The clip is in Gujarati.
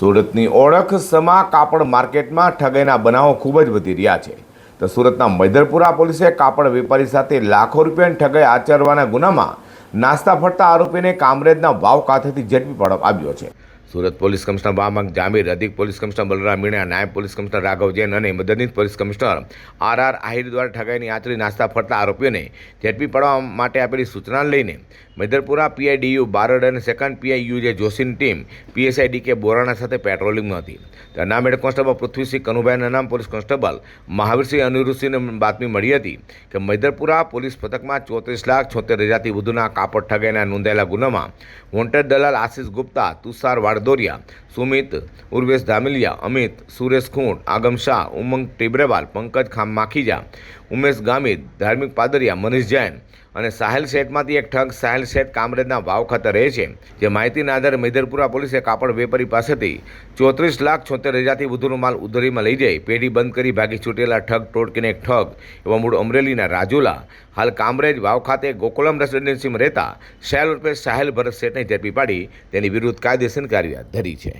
સુરતની ઓળખ સમા કાપડ માર્કેટમાં ઠગાઈના બનાવો ખૂબ જ વધી રહ્યા છે. તો સુરતના મૈદરપુરા પોલીસે કાપડ વેપારી સાથે લાખો રૂપિયાની ઠગાઈ આચરવાના ગુનામાં નાસ્તા ફરતા આરોપીને કામરેજના વાવ ખાતેથી ઝડપી પાડવામાં આવ્યો છે. સુરત પોલીસ કમિશનર બામંગ જામીર, અધિક પોલીસ કમિશનર બલરામ મીણા, નાયબ પોલીસ કમિશનર રાઘવ જૈન અને મદદનીશ પોલીસ કમિશનર આર આહિર દ્વારા ઠગાઈની આચરી નાસ્તા ફરતા આરોપીઓને ઝડપી પાડવા માટે આપેલી સૂચનાને લઈને મૈદરપુરા પીઆઈડીયુ બારડ અને સેકન્ડ પીઆઈ યુજે જોશીની ટીમ પીએસઆઈ ડીકે બોરાણા સાથે પેટ્રોલિંગમાં હતી. નામ હેડ કોન્સ્ટેબલ પૃથ્વીસિંહ કનુભાઈ નામ પોલીસ કોન્સ્ટેબલ મહાવીરસિંહ અનિરુદ્ધસિંહને બાતમી મળી હતી કે મૈદરપુરા પોલીસ પથકમાં 34,76,000થી વધુના કાપડ ઠગાઈના નોંધાયેલા ગુનામાં વોન્ટેડ દલાલ આશિષ ગુપ્તા, તુષાર વાડદોરિયા, સુમિત ઉર્વેશ ધામિલિયા, અમિત સુરેશ ખૂંટ, આગમ શાહ, ઉમંગ ટિબ્રેવાલ, પંકજ માખીજા, ઉમેશ ગામિત, ધાર્મિક પાદરિયા, મનીષ જૈન અને સાહેલ શેઠમાંથી એક ઠગ સાહેલ શેઠ કામરેજના વાવ ખાતે રહે છે, જે માહિતીના આધારે મૈદરપુરા પોલીસે કાપડ વેપારી પાસેથી 34,76,000થી વધુનો માલ ઉધરીમાં લઈ જઈ પેઢી બંધ કરી ભાગી છૂટેલા ઠગ ટોળકીને એક ઠગ એવા મૂળ અમરેલીના રાજુલા હાલ કામરેજ વાવ ખાતે ગોકુલમ રેસિડેન્સીમાં રહેતા શૈલ ઉર્ફે સાહેલ ભરત શેઠને ઝડપી પાડી તેની વિરુદ્ધ કાયદેસરની કાર્યવાહી ધરી છે.